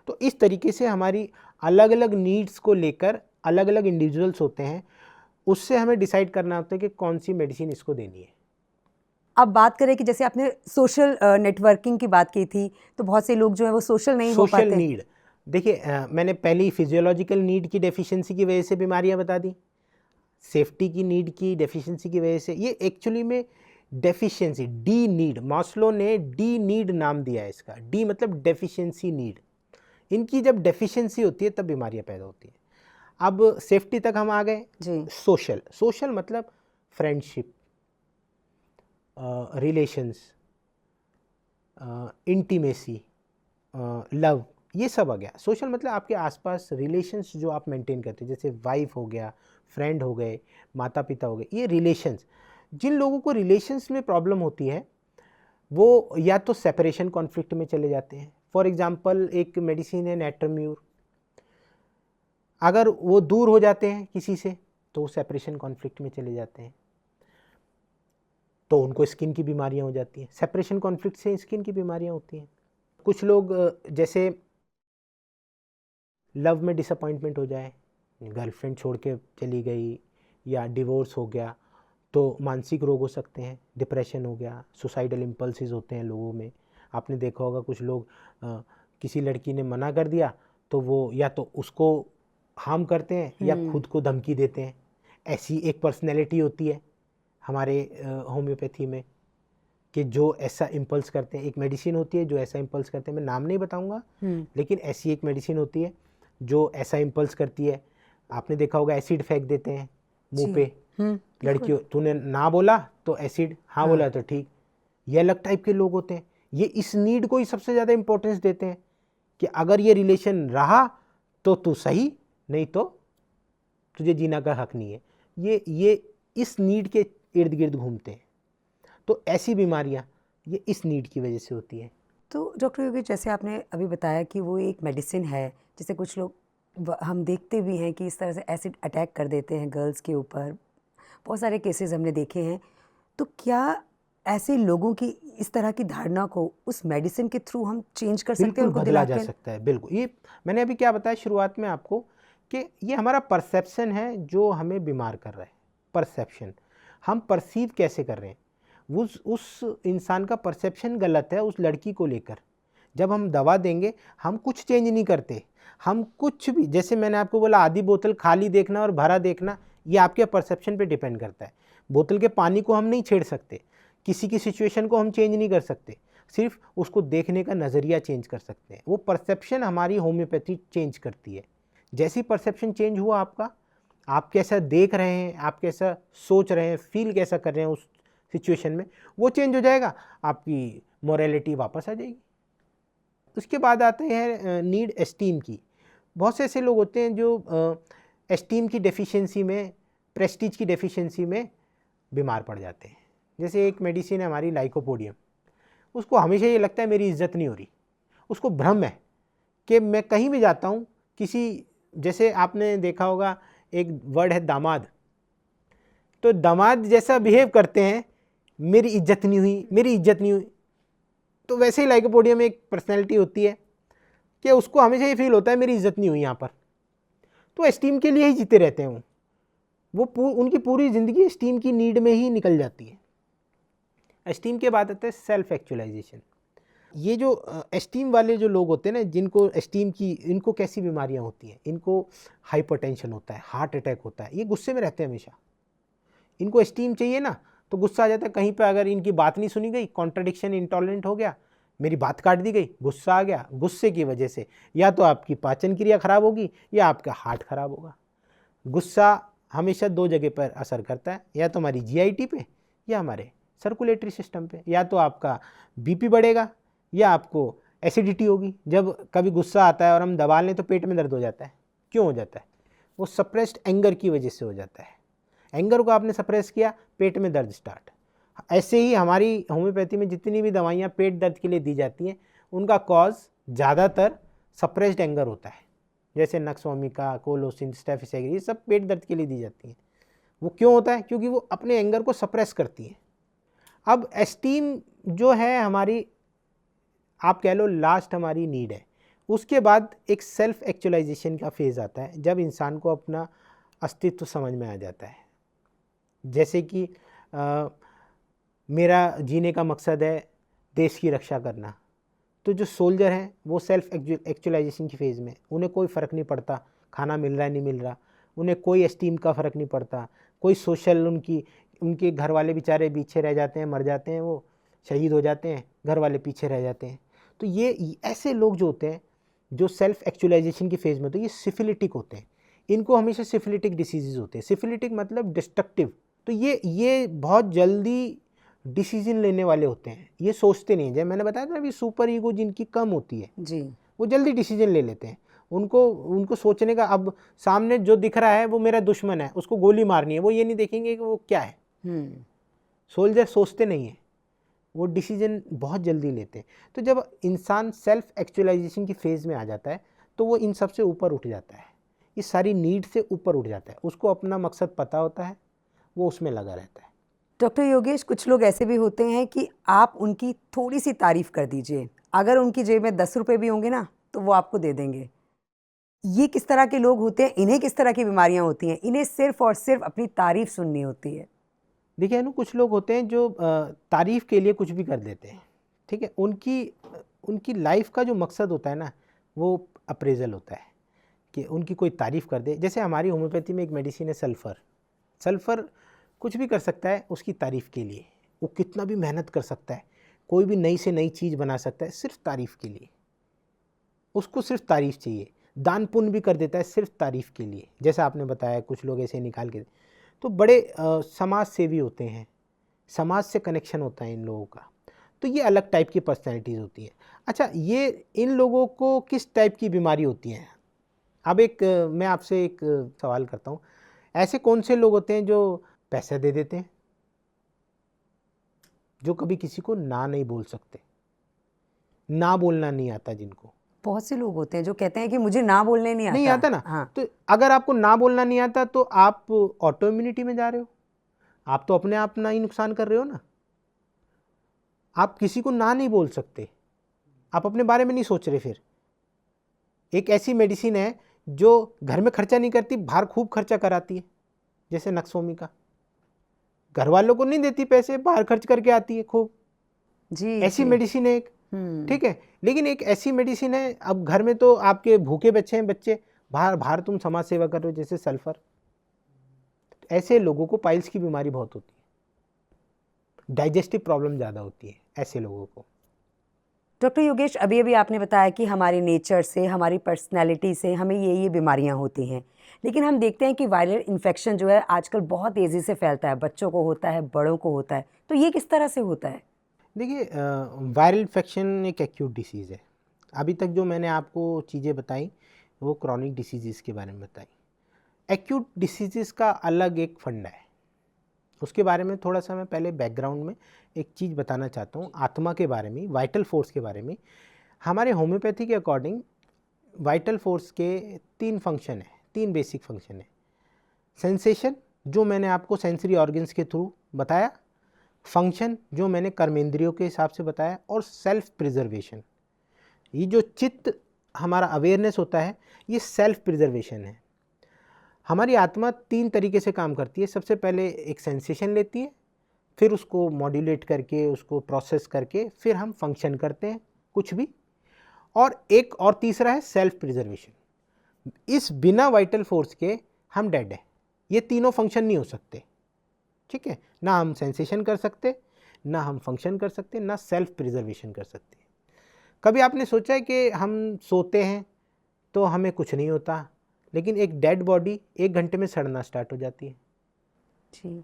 तो इस तरीके से हमारी अलग अलग नीड्स को लेकर अलग अलग इंडिविजुअल्स होते हैं, उससे हमें डिसाइड करना होता है कि कौन सी मेडिसिन इसको देनी है। अब बात करें कि जैसे आपने सोशल नेटवर्किंग की बात की थी, तो बहुत से लोग जो है वो सोशल नहीं हो पाते। सोशल नीड, देखिए मैंने पहले फिजियोलॉजिकल नीड की डेफिशिएंसी की वजह से बीमारियां बता दी, सेफ्टी की नीड की डेफिशिएंसी की वजह से। ये एक्चुअली में डेफिशिएंसी, डी नीड, मास्लो ने डी नीड नाम दिया है इसका। डी मतलब डेफिशिएंसी नीड, इनकी जब डेफिशिएंसी होती है तब बीमारियां पैदा होती हैं। अब सेफ्टी तक हम आ गए जी। सोशल, सोशल मतलब फ्रेंडशिप, रिलेशंस, इंटीमेसी, लव, ये सब आ गया। सोशल मतलब आपके आसपास रिलेशंस जो आप मेंटेन करते हैं, जैसे वाइफ हो गया, फ्रेंड हो गए, माता पिता हो गए, ये रिलेशंस। जिन लोगों को रिलेशंस में प्रॉब्लम होती है वो या तो सेपरेशन कॉन्फ्लिक्ट में चले जाते हैं। फॉर एग्जांपल एक मेडिसिन है नेट्रम्यूर, अगर वो दूर हो जाते हैं किसी से तो वो सेपरेशन कॉन्फ्लिक्ट में चले जाते हैं, तो उनको स्किन की बीमारियां हो जाती हैं। सेपरेशन कॉन्फ्लिक्ट से स्किन की बीमारियां होती हैं। कुछ लोग जैसे लव में डिसअपॉइंटमेंट हो जाए, गर्लफ्रेंड छोड़ के चली गई या डिवोर्स हो गया, तो मानसिक रोग हो सकते हैं, डिप्रेशन हो गया, सुसाइडल इम्पल्सिस होते हैं लोगों में। आपने देखा होगा कुछ लोग किसी लड़की ने मना कर दिया तो वो या तो उसको हार्म करते हैं या खुद को धमकी देते हैं। ऐसी एक पर्सनैलिटी होती है हमारे होम्योपैथी में कि जो ऐसा इम्पल्स करते हैं। एक मेडिसिन होती है जो ऐसा इम्पल्स करते हैं, मैं नाम नहीं बताऊंगा, लेकिन ऐसी एक मेडिसिन होती है जो ऐसा इम्पल्स करती है। आपने देखा होगा एसिड फेंक देते हैं मुंह पे लड़कियों, तूने ना बोला तो एसिड, हाँ बोला तो ठीक। ये अलग टाइप के लोग होते हैं, ये इस नीड को ही सबसे ज़्यादा इंपॉर्टेंस देते हैं कि अगर ये रिलेशन रहा तो तू सही, नहीं तो तुझे जीना का हक नहीं है। ये इस नीड के इर्द गिर्द घूमते हैं। तो ऐसी बीमारियां ये इस नीड की वजह से होती है। तो डॉक्टर योगेश, जैसे आपने अभी बताया कि वो एक मेडिसिन है, जैसे कुछ लोग हम देखते भी हैं कि इस तरह से एसिड अटैक कर देते हैं गर्ल्स के ऊपर, बहुत सारे केसेस हमने देखे हैं। तो क्या ऐसे लोगों की इस तरह की धारणा को उस मेडिसिन के थ्रू हम चेंज कर सकते हैं, बिल्कुल उनको बदला दिला जा के? सकता है, बिल्कुल। ये मैंने अभी क्या बताया शुरुआत में आपको कि ये हमारा परसेप्शन है जो हमें बीमार कर रहा है। परसेप्शन, हम परसीव कैसे कर रहे हैं, उस इंसान का परसेप्शन गलत है उस लड़की को लेकर। जब हम दवा देंगे हम कुछ चेंज नहीं करते, हम कुछ भी, जैसे मैंने आपको बोला आधी बोतल खाली देखना और भरा देखना, ये आपके परसेप्शन पे डिपेंड करता है। बोतल के पानी को हम नहीं छेड़ सकते, किसी की सिचुएशन को हम चेंज नहीं कर सकते, सिर्फ उसको देखने का नज़रिया चेंज कर सकते हैं। वो परसेप्शन हमारी होम्योपैथी चेंज करती है। जैसी परसेप्शन चेंज हुआ आपका, आप कैसा देख रहे हैं, आप कैसा सोच रहे हैं, फील कैसा कर रहे हैं उस सिचुएशन में, वो चेंज हो जाएगा, आपकी मोरालिटी वापस आ जाएगी। उसके बाद आते हैं नीड एस्टीम की। बहुत से ऐसे लोग होते हैं जो एस्टीम की डेफिशिएंसी में, प्रेस्टीज की डेफिशिएंसी में बीमार पड़ जाते हैं। जैसे एक मेडिसिन है हमारी लाइकोपोडियम, उसको हमेशा ये लगता है मेरी इज्जत नहीं हो रही, उसको भ्रम है कि मैं कहीं भी जाता हूँ किसी, जैसे आपने देखा होगा एक वर्ड है दामाद, तो दामाद जैसा बिहेव करते हैं, मेरी इज्जत नहीं हुई, मेरी इज्जत नहीं हुई। तो वैसे ही लाइकोपोडियम में एक पर्सनैलिटी होती है कि उसको हमेशा ये फील होता है मेरी इज्जत नहीं हुई यहाँ पर, तो एस्टीम के लिए ही जीते रहते हैं वो उनकी पूरी ज़िंदगी एस्टीम की नीड में ही निकल जाती है। एस्टीम के बाद आता है सेल्फ एक्चुअलाइजेशन। ये जो एस्टीम वाले जो लोग होते हैं ना, जिनको एस्टीम की, इनको कैसी बीमारियां होती हैं, इनको हाइपरटेंशन होता है, हार्ट अटैक होता है, ये गुस्से में रहते हैं हमेशा। इनको एस्टीम चाहिए ना तो गुस्सा आ जाता है, कहीं पे अगर इनकी बात नहीं सुनी गई, कॉन्ट्रडिक्शन इंटॉलरेंट हो गया, मेरी बात काट दी गई, गुस्सा आ गया, गुस्से की वजह से या तो आपकी पाचन क्रिया खराब होगी या आपका हार्ट खराब होगा। गुस्सा हमेशा दो जगह पर असर करता है, या तो हमारी जीआईटी पे या हमारे सर्कुलेटरी सिस्टम पे। या तो आपका बीपी बढ़ेगा या आपको एसिडिटी होगी। जब कभी गुस्सा आता है और हम दबा लें तो पेट में दर्द हो जाता है। क्यों हो जाता है? वो सप्रेस्ड एंगर की वजह से हो जाता है। एंगर को आपने सप्रेस किया, पेट में दर्द स्टार्ट। ऐसे ही हमारी होम्योपैथी में जितनी भी दवाइयाँ पेट दर्द के लिए दी जाती हैं, उनका कॉज ज़्यादातर सप्रेस्ड एंगर होता है। जैसे नक्सवामिका, कोलोसिन, स्टेफिसेग्री, ये सब पेट दर्द के लिए दी जाती हैं। वो क्यों होता है? क्योंकि वो अपने एंगर को सप्रेस करती हैं। अब एस्टीम जो है हमारी, आप कह लो लास्ट हमारी नीड है। उसके बाद एक सेल्फ एक्चुअलाइजेशन का फेज़ आता है, जब इंसान को अपना अस्तित्व समझ में आ जाता है। जैसे कि मेरा जीने का मकसद है देश की रक्षा करना, तो जो सोल्जर हैं वो सेल्फ एक्चुअलाइजेशन की फेज़ में, उन्हें कोई फ़र्क नहीं पड़ता खाना मिल रहा है नहीं मिल रहा, उन्हें कोई एस्टीम का फ़र्क नहीं पड़ता, कोई सोशल, उनके घर वाले बेचारे पीछे रह जाते हैं, मर जाते हैं, वो शहीद हो जाते हैं, घर वाले पीछे रह जाते हैं। तो ये ऐसे लोग जो होते हैं जो सेल्फ एक्चुअलाइजेशन की फेज़ में, तो ये सिफिलिटिक होते हैं। इनको हमेशा सिफिलिटिक डिसीज़ होते हैं। सिफिलिटिक मतलब डिस्ट्रक्टिव। तो ये बहुत जल्दी डिसीजन लेने वाले होते हैं, ये सोचते नहीं। जैसे मैंने बताया था अभी, सुपर ईगो जिनकी कम होती है जी, वो जल्दी डिसीजन ले लेते हैं। उनको सोचने का, अब सामने जो दिख रहा है वो मेरा दुश्मन है, उसको गोली मारनी है, वो ये नहीं देखेंगे कि वो क्या है। सोल्जर सोचते नहीं है, वो डिसीजन बहुत जल्दी लेते हैं। तो जब इंसान सेल्फ एक्चुअलाइजेशन की फेज़ में आ जाता है तो वो इन सब से ऊपर उठ जाता है, इस सारी नीड से ऊपर उठ जाता है। उसको अपना मकसद पता होता है, वो उसमें लगा रहता है। डॉक्टर योगेश, कुछ लोग ऐसे भी होते हैं कि आप उनकी थोड़ी सी तारीफ कर दीजिए, अगर उनकी जेब में 10 रुपए भी होंगे ना तो वो आपको दे देंगे। ये किस तरह के लोग होते हैं, इन्हें किस तरह की बीमारियां होती हैं, इन्हें सिर्फ और सिर्फ अपनी तारीफ सुननी होती है। देखिए अनु, कुछ लोग होते हैं जो तारीफ के लिए कुछ भी कर देते हैं, ठीक है। उनकी लाइफ का जो मकसद होता है ना, वो अप्रेजल होता है कि उनकी कोई तारीफ कर दे। जैसे हमारी होम्योपैथी में एक मेडिसिन है सल्फ़र। सल्फ़र कुछ भी कर सकता है उसकी तारीफ़ के लिए, वो कितना भी मेहनत कर सकता है, कोई भी नई से नई चीज़ बना सकता है सिर्फ तारीफ़ के लिए। उसको सिर्फ तारीफ़ चाहिए, दान पुण्य भी कर देता है सिर्फ तारीफ़ के लिए। जैसा आपने बताया कुछ लोग ऐसे निकाल के, तो बड़े समाज सेवी होते हैं, समाज से कनेक्शन होता है इन लोगों का। तो ये अलग टाइप की पर्सनैलिटीज़ होती है। अच्छा, ये इन लोगों को किस टाइप की बीमारी होती है? अब मैं आपसे एक सवाल करता हूँ, ऐसे कौन से लोग होते हैं जो पैसे दे देते हैं, जो कभी किसी को ना नहीं बोल सकते, ना बोलना नहीं आता जिनको? बहुत से लोग होते हैं जो कहते हैं कि मुझे ना बोलने नहीं आता ना। हाँ। तो अगर आपको ना बोलना नहीं आता तो आप ऑटो इम्यूनिटी में जा रहे हो, आप तो अपने आप ना ही नुकसान कर रहे हो ना। आप किसी को ना नहीं बोल सकते, आप अपने बारे में नहीं सोच रहे। फिर एक ऐसी मेडिसिन है जो घर में खर्चा नहीं करती, बाहर खूब खर्चा कराती है, जैसे नक्सोमी का। घर वालों को नहीं देती पैसे, बाहर खर्च करके आती है खूब जी। ऐसी मेडिसिन है एक, ठीक है। लेकिन एक ऐसी मेडिसिन है, अब घर में तो आपके भूखे बच्चे हैं, बच्चे बाहर तुम समाज सेवा कर रहे हो, जैसे सल्फर। ऐसे लोगों को पाइल्स की बीमारी बहुत होती है, डाइजेस्टिव प्रॉब्लम ज़्यादा होती है ऐसे लोगों को। डॉक्टर योगेश, अभी अभी आपने बताया कि हमारे नेचर से, हमारी पर्सनैलिटी से हमें ये बीमारियां होती हैं, लेकिन हम देखते हैं कि वायरल इन्फेक्शन जो है आजकल बहुत तेज़ी से फैलता है, बच्चों को होता है, बड़ों को होता है, तो ये किस तरह से होता है? देखिए, वायरल इन्फेक्शन एक एक्यूट डिसीज़ है। अभी तक जो मैंने आपको चीज़ें बताई वो क्रॉनिक डिसीज़ के बारे में बताई। एक्यूट डिसीज़ का अलग एक फंडा है, उसके बारे में थोड़ा सा मैं पहले बैकग्राउंड में एक चीज़ बताना चाहता हूँ, आत्मा के बारे में, वाइटल फोर्स के बारे में। हमारे होम्योपैथी के अकॉर्डिंग वाइटल फोर्स के 3 फंक्शन है, 3 बेसिक फंक्शन है। सेंसेशन, जो मैंने आपको सेंसरी ऑर्गन्स के थ्रू बताया, फंक्शन जो मैंने कर्मेंद्रियों के हिसाब से बताया, और सेल्फ प्रिजर्वेशन। ये जो चित्त हमारा अवेयरनेस होता है, ये सेल्फ प्रिजर्वेशन है। हमारी आत्मा 3 तरीके से काम करती है। सबसे पहले एक सेंसेशन लेती है, फिर उसको मॉड्यूलेट करके, उसको प्रोसेस करके, फिर हम फंक्शन करते हैं कुछ भी, और एक और तीसरा है सेल्फ प्रिजर्वेशन। इस बिना वाइटल फोर्स के हम डेड हैं। ये तीनों फंक्शन नहीं हो सकते, ठीक है। ना हम सेंसेशन कर सकते, ना हम फंक्शन कर सकते, ना सेल्फ प्रिजर्वेशन कर सकते। कभी आपने सोचा है कि हम सोते हैं तो हमें कुछ नहीं होता, लेकिन एक डेड बॉडी 1 घंटे में सड़ना स्टार्ट हो जाती है जी।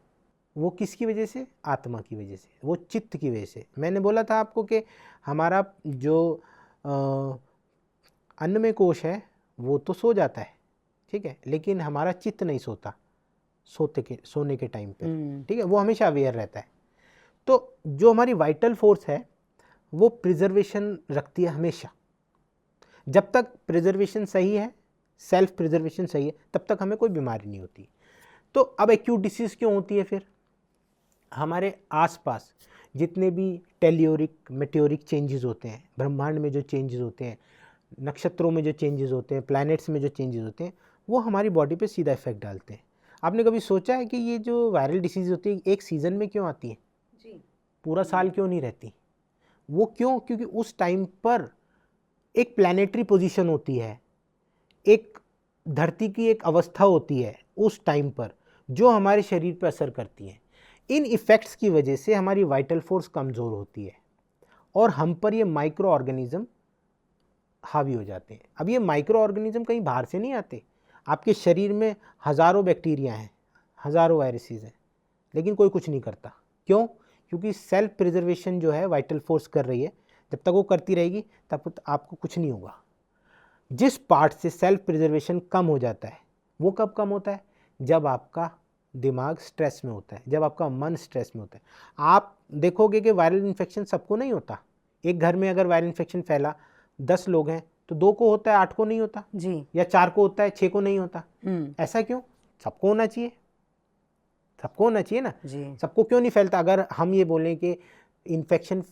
वो किसकी वजह से? आत्मा की वजह से, वो चित्त की वजह से। मैंने बोला था आपको कि हमारा जो अन्नमय कोश है वो तो सो जाता है, ठीक है, लेकिन हमारा चित्त नहीं सोता सोने के टाइम पे, ठीक है, वो हमेशा अवेयर रहता है। तो जो हमारी वाइटल फोर्स है वो प्रिजर्वेशन रखती है हमेशा। जब तक प्रिजर्वेशन सही है, सेल्फ प्रिजर्वेशन सही है, तब तक हमें कोई बीमारी नहीं होती। तो अब एक्यूट डिसीज़ क्यों होती है? फिर हमारे आसपास जितने भी टेलियोरिक मेटियोरिक चेंजेस होते हैं, ब्रह्मांड में जो चेंजेस होते हैं, नक्षत्रों में जो चेंजेस होते हैं, प्लैनेट्स में जो चेंजेस होते हैं, वो हमारी बॉडी पे सीधा इफेक्ट डालते हैं। आपने कभी सोचा है कि ये जो वायरल डिसीज़ होती है एक सीज़न में क्यों आती है? जी। पूरा साल क्यों नहीं रहती? वो क्यों? क्योंकि उस टाइम पर एक प्लैनेटरी पोजीशन होती है, एक धरती की एक अवस्था होती है उस टाइम पर, जो हमारे शरीर पर असर करती है। इन इफ़ेक्ट्स की वजह से हमारी वाइटल फोर्स कमज़ोर होती है और हम पर ये माइक्रो ऑर्गेनिज्म हावी हो जाते हैं। अब ये माइक्रो ऑर्गेनिज्म कहीं बाहर से नहीं आते, आपके शरीर में हज़ारों बैक्टीरिया हैं, हज़ारों वायरसेस हैं, लेकिन कोई कुछ नहीं करता। क्यों? क्योंकि सेल्फ प्रिजर्वेशन जो है वाइटल फोर्स कर रही है। जब तक वो करती रहेगी तब तक आपको कुछ नहीं होगा। जिस पार्ट से सेल्फ प्रिजर्वेशन कम हो जाता है, वो कब कम होता है? जब आपका दिमाग स्ट्रेस में होता है, जब आपका मन स्ट्रेस में होता है। आप देखोगे कि वायरल इन्फेक्शन सबको नहीं होता। एक घर में अगर वायरल इन्फेक्शन फैला, 10 लोग हैं तो 2 को होता है, 8 को नहीं होता जी, या 4 को होता है, 6 को नहीं होता। ऐसा क्यों? सबको होना चाहिए, सबको होना चाहिए ना जी। सबको क्यों नहीं फैलता? अगर हम ये बोलें कि इन्फेक्शन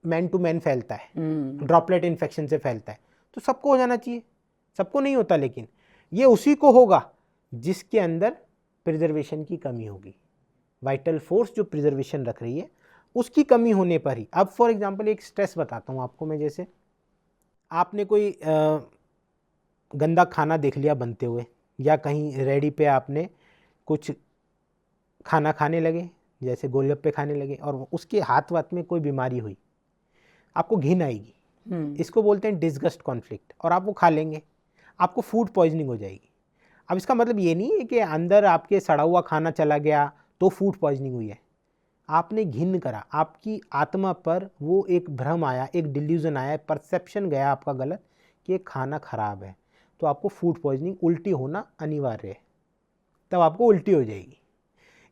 मैन टू मैन फैलता है, ड्रॉपलेट इन्फेक्शन से फैलता है, तो सबको हो जाना चाहिए। सबको नहीं होता, लेकिन ये उसी को होगा जिसके अंदर प्रिजर्वेशन की कमी होगी। वाइटल फोर्स जो प्रिजर्वेशन रख रही है उसकी कमी होने पर ही। अब फॉर एग्जांपल एक स्ट्रेस बताता हूँ आपको मैं, जैसे आपने कोई गंदा खाना देख लिया बनते हुए, या कहीं रेडी पे आपने कुछ खाना खाने लगे, जैसे गोलगप्पे खाने लगे, और उसके हाथ वाथ में कोई बीमारी हुई, आपको घिन आएगी, इसको बोलते हैं डिसगस्ट कॉन्फ्लिक्ट, और आप वो खा लेंगे, आपको फूड पॉइजनिंग हो जाएगी। अब इसका मतलब ये नहीं है कि अंदर आपके सड़ा हुआ खाना चला गया तो फूड पॉइजनिंग हुई है, आपने घिन करा, आपकी आत्मा पर वो एक भ्रम आया, एक डिल्यूजन आया, परसेप्शन गया आपका गलत कि ये खाना खराब है, तो आपको फूड पॉइजनिंग, उल्टी होना अनिवार्य है, तब आपको उल्टी हो जाएगी।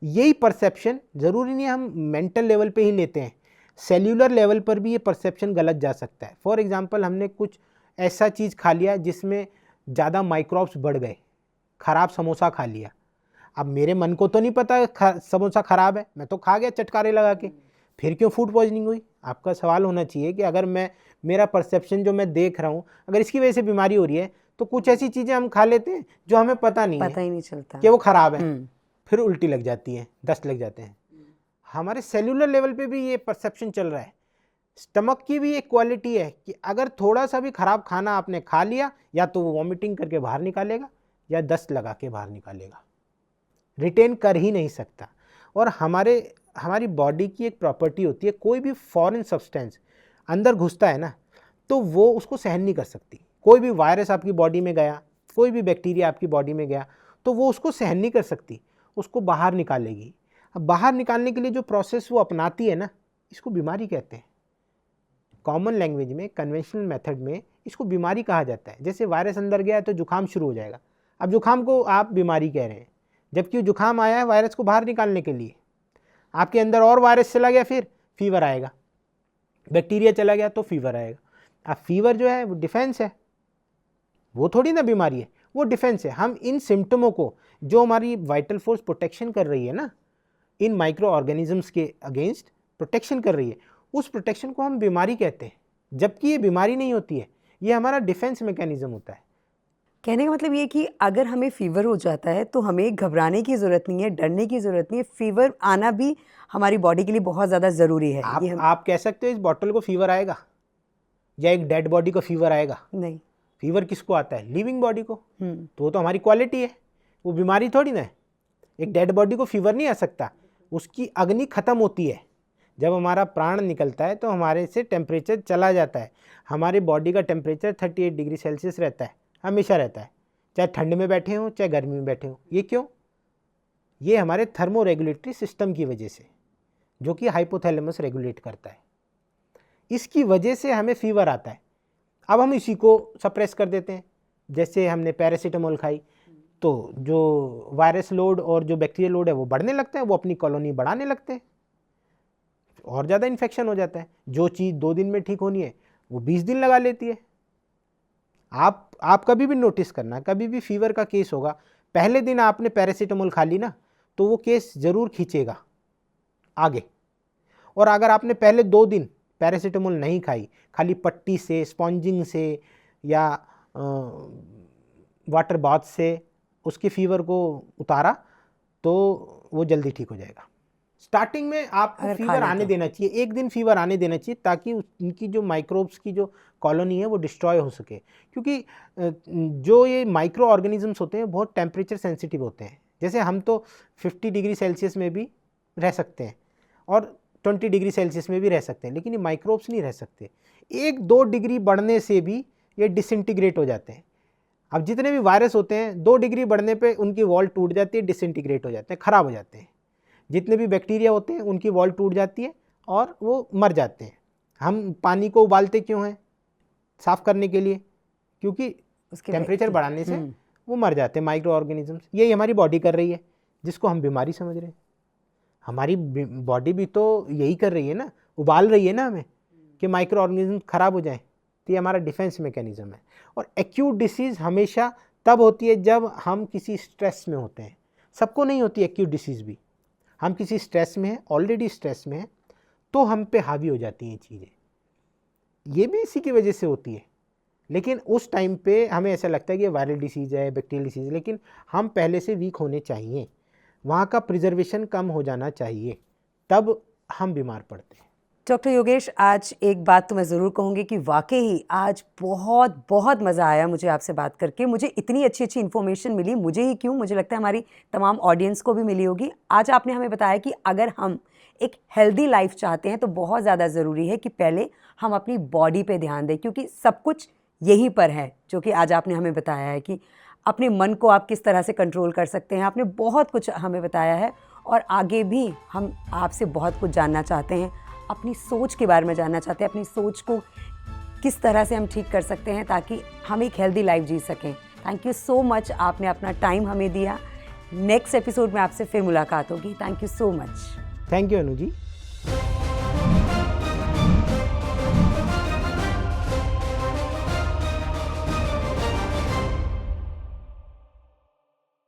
यही परसेप्शन ज़रूरी नहीं हम मेंटल लेवल पे ही लेते हैं, सेल्यूलर लेवल पर भी ये परसेप्शन गलत जा सकता है। फॉर एग्जांपल हमने कुछ ऐसा चीज़ खा लिया जिसमें ज़्यादा माइक्रोब्स बढ़ गए, ख़राब समोसा खा लिया, अब मेरे मन को तो नहीं पता समोसा ख़राब है, मैं तो खा गया चटकारे लगा के, फिर क्यों फूड पॉइजनिंग हुई? आपका सवाल होना चाहिए कि अगर मेरा परसेप्शन जो मैं देख रहा हूँ, अगर इसकी वजह से बीमारी हो रही है, तो कुछ ऐसी चीज़ें हम खा लेते हैं जो हमें पता नहीं ही नहीं चलता कि वो ख़राब है, फिर उल्टी लग जाती है, दस्त लग जाते हैं। हमारे सेल्यूलर लेवल पे भी ये परसेप्शन चल रहा है। स्टमक की भी एक क्वालिटी है कि अगर थोड़ा सा भी खराब खाना आपने खा लिया, या तो वो वॉमिटिंग करके बाहर निकालेगा या दस्त लगा के बाहर निकालेगा, रिटेन कर ही नहीं सकता। और हमारी बॉडी की एक प्रॉपर्टी होती है, कोई भी फॉरेन सब्सटेंस अंदर घुसता है ना, तो वो उसको सहन नहीं कर सकती। कोई भी वायरस आपकी बॉडी में गया, कोई भी बैक्टीरिया आपकी बॉडी में गया, तो वो उसको सहन नहीं कर सकती, उसको बाहर निकालेगी। अब बाहर निकालने के लिए जो प्रोसेस वो अपनाती है ना, इसको बीमारी कहते हैं। कॉमन लैंग्वेज में, कन्वेंशनल मेथड में इसको बीमारी कहा जाता है। जैसे वायरस अंदर गया है तो जुकाम शुरू हो जाएगा, अब जुकाम को आप बीमारी कह रहे हैं, जबकि जुकाम आया है वायरस को बाहर निकालने के लिए। आपके अंदर और वायरस चला गया, फिर फीवर आएगा, बैक्टीरिया चला गया तो फीवर आएगा। अब फीवर जो है वो डिफेंस है, वो थोड़ी ना बीमारी है, वो डिफेंस है। हम इन सिम्टमों को, जो हमारी वाइटल फोर्स प्रोटेक्शन कर रही है ना, इन माइक्रो ऑर्गेनिजम्स के अगेंस्ट प्रोटेक्शन कर रही है, उस प्रोटेक्शन को हम बीमारी कहते हैं, जबकि ये बीमारी नहीं होती है, ये हमारा डिफेंस मैकेनिज्म होता है। कहने का मतलब ये कि अगर हमें फीवर हो जाता है तो हमें घबराने की ज़रूरत नहीं है, डरने की ज़रूरत नहीं है, फीवर आना भी हमारी बॉडी के लिए बहुत ज़्यादा ज़रूरी है। आप कह सकते हो इस बॉटल को फीवर आएगा, या एक डेड बॉडी को फीवर आएगा? नहीं, फीवर किसको आता है? लिविंग बॉडी को। तो वो तो हमारी क्वालिटी है, वो बीमारी थोड़ी ना है। एक डेड बॉडी को फीवर नहीं आ सकता, उसकी अग्नि खत्म होती है। जब हमारा प्राण निकलता है तो हमारे से टेम्परेचर चला जाता है। हमारी बॉडी का टेम्परेचर 38 डिग्री सेल्सियस रहता है, हमेशा रहता है, चाहे ठंड में बैठे हों चाहे गर्मी में बैठे हों। ये क्यों? ये हमारे थर्मो रेगुलेटरी सिस्टम की वजह से, जो कि हाइपोथैलेमस रेगुलेट करता है, इसकी वजह से हमें फीवर आता है। अब हम इसी को सप्रेस कर देते हैं। जैसे हमने पैरासीटामोल खाई तो जो वायरस लोड और जो बैक्टीरियल लोड है वो बढ़ने लगता है, वो अपनी कॉलोनी बढ़ाने लगते हैं, और ज़्यादा इन्फेक्शन हो जाता है। जो चीज़ 2 दिन में ठीक होनी है वो 20 दिन लगा लेती है। आप कभी भी नोटिस करना, कभी भी फीवर का केस होगा, पहले दिन आपने पैरासीटामोल खा ली ना, तो वो केस ज़रूर खींचेगा आगे। और अगर आपने पहले 2 दिन पैरासीटामोल नहीं खाई, खाली पट्टी से, स्पॉन्जिंग से या वाटर बाथ से उसके फीवर को उतारा, तो वो जल्दी ठीक हो जाएगा। स्टार्टिंग में आपको फीवर आने देना चाहिए, 1 दिन फीवर आने देना चाहिए, ताकि उनकी जो माइक्रोब्स की जो कॉलोनी है वो डिस्ट्रॉय हो सके। क्योंकि जो ये माइक्रो ऑर्गेनिजम्स होते हैं बहुत टेम्परेचर सेंसिटिव होते हैं। जैसे हम तो 50 डिग्री सेल्सियस में भी रह सकते हैं और 20 डिग्री सेल्सियस में भी रह सकते हैं, लेकिन ये माइक्रोब्स नहीं रह सकते। 1-2 डिग्री बढ़ने से भी ये डिसइंटीग्रेट हो जाते हैं। अब जितने भी वायरस होते हैं 2 डिग्री बढ़ने पे उनकी वॉल टूट जाती है, डिसइंटीग्रेट हो जाते हैं, ख़राब हो जाते हैं। जितने भी बैक्टीरिया होते हैं उनकी वॉल टूट जाती है और वो मर जाते हैं। हम पानी को उबालते क्यों हैं? साफ़ करने के लिए, क्योंकि टेम्परेचर बढ़ाने से वो मर जाते हैं माइक्रो ऑर्गेनिजम्स। यही हमारी बॉडी कर रही है, जिसको हम बीमारी समझ रहे हैं। हमारी बॉडी भी तो यही कर रही है ना, उबाल रही है ना हमें कि माइक्रो ऑर्गेनिज्म ख़राब हो जाए। तो ये हमारा डिफेंस मैकेनिज्म है। और एक्यूट डिसीज़ हमेशा तब होती है जब हम किसी स्ट्रेस में होते हैं। सबको नहीं होती एक्यूट डिसीज़ भी, हम किसी स्ट्रेस में हैं, ऑलरेडी स्ट्रेस में हैं, तो हम पे हावी हो जाती हैं चीज़ें। ये भी इसी की वजह से होती है। लेकिन उस टाइम पे हमें ऐसा लगता है कि वायरल डिसीज़ है, बैक्टीरियल डिसीज़ है, लेकिन हम पहले से वीक होने चाहिए, वहाँ का प्रिजर्वेशन कम हो जाना चाहिए, तब हम बीमार पड़ते हैं। डॉक्टर योगेश, आज एक बात तो मैं ज़रूर कहूँगी कि वाकई आज बहुत बहुत मज़ा आया मुझे आपसे बात करके। मुझे इतनी अच्छी अच्छी इन्फॉर्मेशन मिली, मुझे ही क्यों, मुझे लगता है हमारी तमाम ऑडियंस को भी मिली होगी। आज आपने हमें बताया कि अगर हम एक हेल्दी लाइफ चाहते हैं तो बहुत ज़्यादा ज़रूरी है कि पहले हम अपनी बॉडी पे ध्यान दें, क्योंकि सब कुछ यहीं पर है, जो कि आज आपने हमें बताया है कि अपने मन को आप किस तरह से कंट्रोल कर सकते हैं। आपने बहुत कुछ हमें बताया है और आगे भी हम आपसे बहुत कुछ जानना चाहते हैं, अपनी सोच के बारे में जानना चाहते हैं, अपनी सोच को किस तरह से हम ठीक कर सकते हैं ताकि हम एक हेल्दी लाइफ जी सकें। थैंक यू सो मच, आपने अपना टाइम हमें दिया। नेक्स्ट एपिसोड में आपसे फिर मुलाकात होगी। Thank you so much. Thank you Anu ji.